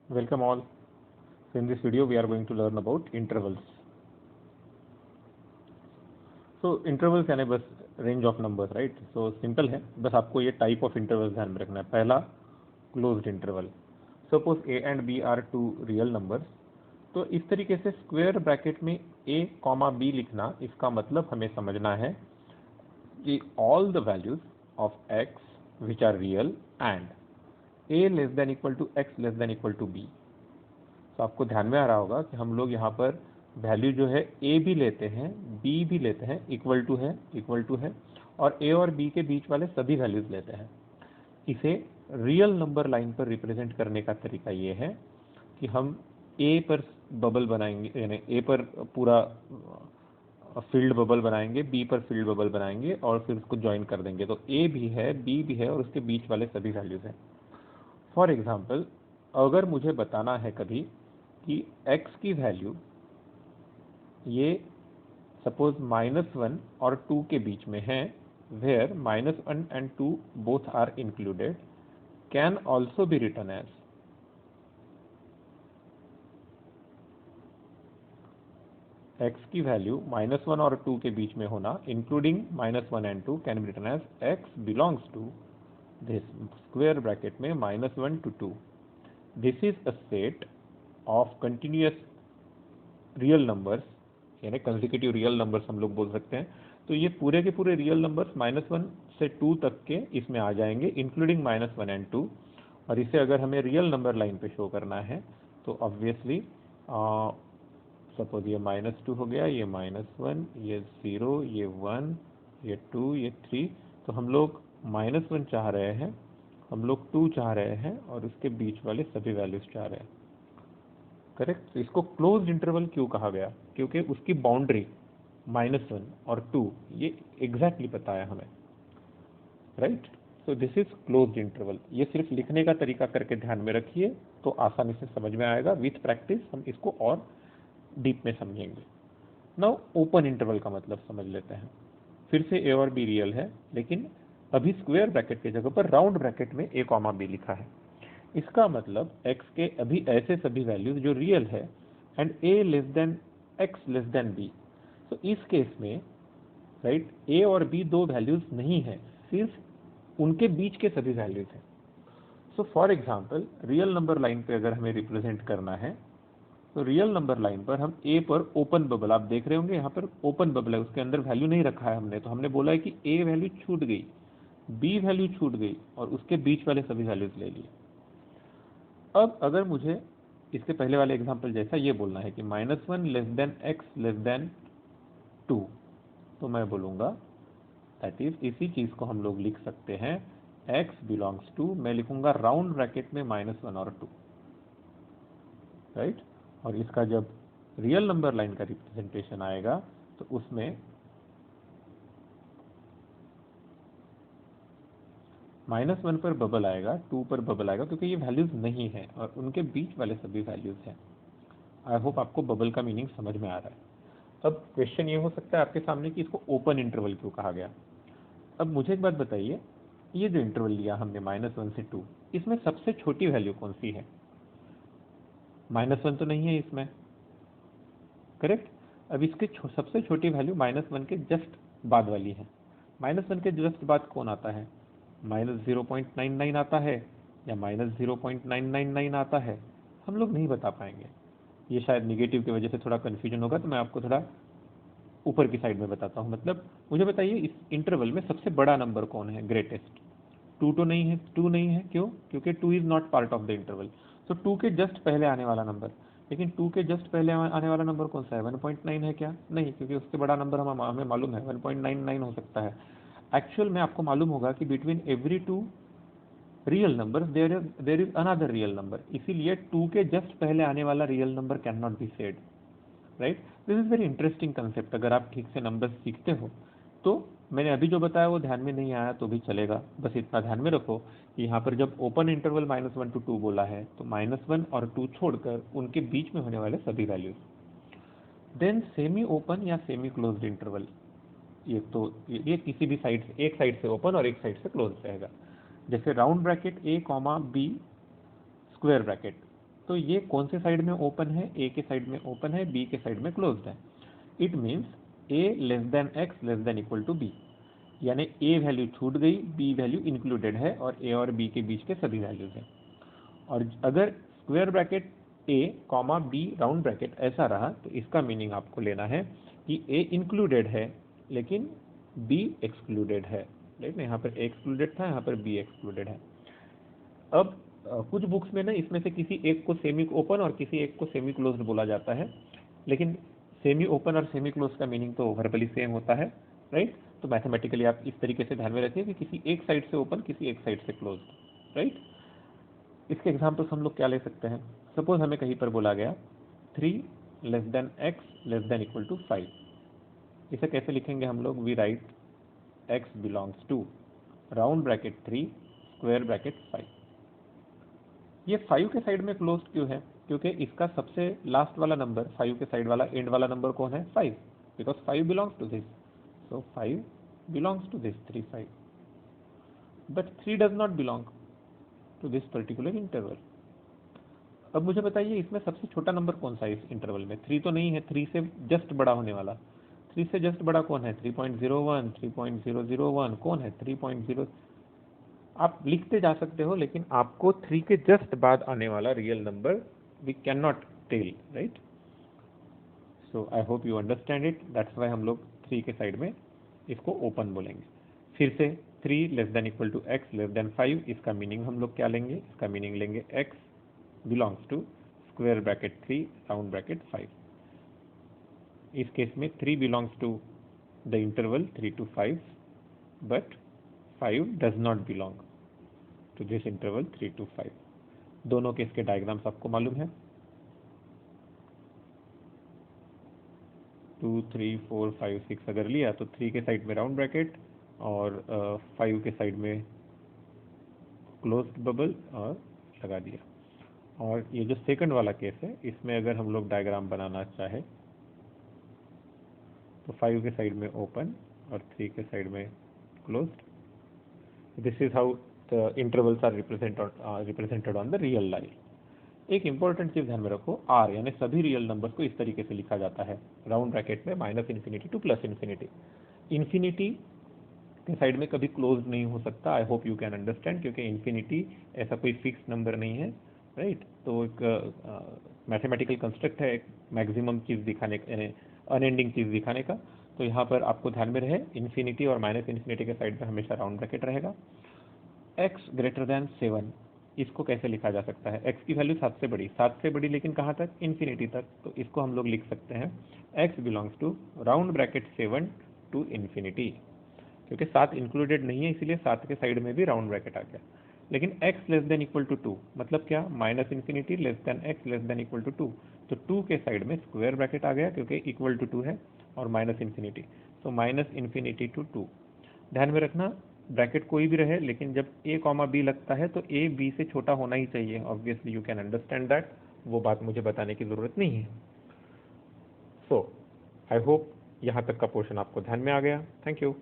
Welcome all. So in this video we are going to learn about intervals. So intervals यानी बस range of numbers, right. So simple है, बस आपको ये type of intervals ध्यान में रखना है. पहला closed interval. Suppose a and b are two real numbers. तो इस तरीके से स्क्वायर ब्रैकेट में a कॉमा बी लिखना, इसका मतलब हमें समझना है कि all the values of x which are real and a less than equal to x less than equal to b. तो आपको ध्यान में आ रहा होगा कि हम लोग यहाँ पर वैल्यू जो है a भी लेते हैं, b भी लेते हैं, इक्वल टू है, और a और b के बीच वाले सभी वैल्यूज लेते हैं. इसे रियल नंबर लाइन पर रिप्रेजेंट करने का तरीका ये है कि हम a पर बबल बनाएंगे, यानी a पर पूरा फील्ड बबल बनाएंगे, b पर फील्ड बबल बनाएंगे और फिर उसको ज्वाइन कर देंगे. तो a भी है, b भी है और उसके बीच वाले सभी वैल्यूज हैं. फॉर एग्जाम्पल, अगर मुझे बताना है कभी कि x की वैल्यू ये सपोज -1 और 2 के बीच में है, where -1 and 2 both are included, can also be written as x की वैल्यू -1 और 2 के बीच में होना, including -1 and 2, can be written as x belongs to this square bracket में -1 to 2. This is a set of continuous real numbers, यानी consecutive real numbers हम लोग बोल सकते हैं. तो ये पूरे के पूरे रियल नंबर्स -1 से 2 तक के इसमें आ जाएंगे, इंक्लूडिंग -1 एंड 2. और इसे अगर हमें रियल नंबर लाइन पे शो करना है तो ऑब्वियसली सपोज ये -2 हो गया, ये -1, ये 0, ये 1, ये 2, ये 3. तो हम लोग -1 चाह रहे हैं, हम लोग 2 चाह रहे हैं और उसके बीच वाले सभी वैल्यूज चाह रहे हैं. करेक्ट. तो इसको क्लोज्ड इंटरवल क्यों कहा गया? क्योंकि उसकी बाउंड्री -1 और 2 ये एग्जैक्टली पता है हमें, right. So this is closed interval. ये सिर्फ लिखने का तरीका करके ध्यान में रखिए तो आसानी से समझ में आएगा. विथ प्रैक्टिस हम इसको और डीप में समझेंगे. नाउ ओपन इंटरवल का मतलब समझ लेते हैं. फिर से ए और बी रियल है, लेकिन अभी स्क्वायर ब्रैकेट की जगह पर राउंड ब्रैकेट में a कॉमा बी लिखा है. इसका मतलब x के अभी ऐसे सभी वैल्यूज जो रियल है and a less than x less then b. तो इस केस में राइट a और b दो वैल्यूज नहीं है, सिर्फ उनके बीच के सभी वैल्यूज हैं. So for example, real number line पे अगर हमें रिप्रेजेंट करना है तो रियल नंबर लाइन पर हम a पर ओपन बबल, आप देख रहे होंगे यहाँ पर ओपन बबल है, उसके अंदर वैल्यू नहीं रखा है हमने. तो हमने बोला है कि a वैल्यू छूट गई, b वैल्यू छूट गई और उसके बीच वाले सभी वैल्यूज ले लिए. अब अगर मुझे इसके पहले वाले एग्जांपल जैसा ये बोलना है कि -1 less than x less then 2, तो मैं बोलूँगा दैट इज, इसी चीज़ को हम लोग लिख सकते हैं x बिलोंग्स टू, मैं लिखूंगा राउंड ब्रैकेट में -1 और 2, राइट. और इसका जब रियल नंबर लाइन का रिप्रेजेंटेशन आएगा तो उसमें -1 पर बबल आएगा, 2 पर बबल आएगा, क्योंकि ये वैल्यूज नहीं है और उनके बीच वाले सभी वैल्यूज हैं. आई होप आपको बबल का मीनिंग समझ में आ रहा है. अब क्वेश्चन ये हो सकता है आपके सामने कि इसको ओपन इंटरवल क्यों कहा गया. अब मुझे एक बात बताइए, ये जो इंटरवल लिया हमने -1 से 2, इसमें सबसे छोटी वैल्यू कौन सी है? -1 तो नहीं है इसमें, करेक्ट. अब इसके सबसे छोटी वैल्यू -1 के जस्ट बाद वाली है. -1 के जस्ट बाद कौन आता है? -0.99 आता है या -0.999 आता है, हम लोग नहीं बता पाएंगे. ये शायद निगेटिव की वजह से थोड़ा कन्फ्यूजन होगा, तो मैं आपको थोड़ा ऊपर की साइड में बताता हूँ. मतलब मुझे बताइए इस इंटरवल में सबसे बड़ा नंबर कौन है, ग्रेटेस्ट? 2 तो नहीं है, 2 नहीं है. क्यों? क्योंकि 2 is not part of the interval. तो 2 के जस्ट पहले आने वाला नंबर, लेकिन 2 के जस्ट पहले आने वाला नंबर कौन सा है? 1.9 है क्या? नहीं, क्योंकि उससे बड़ा नंबर हमें मालूम है 1.99 हो सकता है. एक्चुअल में आपको मालूम होगा कि between every two real number there is another real number, इसीलिए 2 के जस्ट पहले आने वाला real number can not be said, right. This is very interesting concept. अगर आप ठीक से नंबर्स सीखते हो तो मैंने अभी जो बताया वो ध्यान में नहीं आया तो भी चलेगा. बस इतना ध्यान में रखो कि यहाँ पर जब ओपन इंटरवल -1 to 2 बोला है तो -1 और 2 छोड़कर उनके बीच में होने वाले सभी वैल्यूज. देन सेमी ओपन या सेमी क्लोज्ड इंटरवल, ये तो ये किसी भी साइड से, एक साइड से ओपन और एक साइड से क्लोज रहेगा. जैसे round bracket a comma b square bracket, तो ये कौन से साइड में ओपन है, ए के साइड में ओपन है, बी के साइड में क्लोज्ड है। It means a less than x less than equal to b, यानी ए वैल्यू छूट गई, बी वैल्यू इंक्लूडेड है और ए और बी के बीच के सभी वैल्यूज हैं। और अगर square bracket A comma be round bracket ऐसा रहा तो इसका मीनिंग आपको लेना है कि ए इंक्लूडेड है लेकिन बी एक्सक्लूडेड है। राइट ना, यहाँ पर ए एक्सक्लूडेड था, यहाँ पर बी एक्सक्लूडेड है। अब कुछ बुक्स में ना इसमें से किसी एक को सेमी ओपन और किसी एक को सेमी क्लोज्ड बोला जाता है, लेकिन सेमी ओपन और सेमी क्लोज का मीनिंग तो वर्बली सेम होता है। राइट, तो मैथमेटिकली आप इस तरीके से ध्यान में रखिए कि किसी एक साइड से ओपन, किसी एक साइड से क्लोज्ड। राइट, इसके एग्जाम्पल्स हम लोग क्या ले सकते हैं। सपोज हमें कहीं पर बोला गया 3 less than x less than equal to 5, इसे कैसे लिखेंगे हम लोग। We write x belongs to round bracket 3 square bracket 5। ये 5 के साइड में क्लोज क्यों है, क्योंकि इसका सबसे लास्ट वाला नंबर 5 के साइड वाला एंड वाला नंबर कौन है, 5, because 5 belongs to this, so 5 belongs to this 3 5, but 3 does not belong to this particular interval. अब मुझे बताइए इसमें सबसे छोटा नंबर कौन सा है इस इंटरवल में। 3 तो नहीं है, 3 से जस्ट बड़ा होने वाला। 3 से जस्ट बड़ा कौन है, 3.01, 3.001 कौन है, 3.0। आप लिखते जा सकते हो, लेकिन आपको 3 के जस्ट बाद आने वाला real number we can not tell. Right, so I hope you understand it, that's why हम लोग 3 के साइड में इसको ओपन बोलेंगे। फिर से 3 less than equal to x less than 5, इसका मीनिंग हम लोग क्या लेंगे, इसका मीनिंग लेंगे x belongs to square bracket 3 round bracket 5। इस केस में 3 belongs to the interval 3 to 5, but 5 does not belong to this interval 3 to 5। दोनों केस के डायग्राम्स आपको मालूम है। 2 3 4 5 6 अगर लिया तो 3 के साइड में राउंड ब्रैकेट और 5 के साइड में क्लोज्ड बबल और लगा दिया। और ये जो सेकंड वाला केस है, इसमें अगर हम लोग डायग्राम बनाना चाहे तो 5 के साइड में ओपन और 3 के साइड में closed. This is how the intervals are represented on the real line. एक इंपॉर्टेंट चीज ध्यान में रखो, आर यानी सभी रियल नंबर्स को इस तरीके से लिखा जाता है, राउंड ब्रैकेट में -∞ टू +∞। इन्फिनिटी के साइड में कभी क्लोज नहीं हो सकता। आई होप यू कैन अंडरस्टैंड, क्योंकि इन्फिनिटी ऐसा कोई फिक्स नंबर नहीं है। राइट, तो एक मैथमेटिकल कंस्ट्रक्ट है, एक मैक्सिमम चीज दिखाने यानी अनएंडिंग चीज दिखाने का। तो यहाँ पर आपको ध्यान में रहे, इन्फिनिटी और -∞ के साइड में हमेशा राउंड ब्रैकेट रहेगा। x ग्रेटर देन 7, इसको कैसे लिखा जा सकता है, x की वैल्यू 7 से बड़ी, 7 से बड़ी लेकिन कहाँ तक, इन्फिनिटी तक। तो इसको हम लोग लिख सकते हैं x belongs to round bracket 7 to infinity, क्योंकि 7 इंक्लूडेड नहीं है इसलिए 7 के साइड में भी राउंड ब्रैकेट आ गया। लेकिन x less than equal to 2 मतलब क्या, -∞ less than x less than equal to 2, तो 2 के साइड में स्क्वायर ब्रैकेट आ गया क्योंकि इक्वल टू 2 है और -∞, तो -∞ टू 2। ध्यान में रखना ब्रैकेट कोई भी रहे, लेकिन जब a कॉमा b लगता है तो a b से छोटा होना ही चाहिए। Obviously you can understand that, वो बात मुझे बताने की जरूरत नहीं है। सो आई होप यहाँ तक का पोर्शन आपको ध्यान में आ गया। Thank you.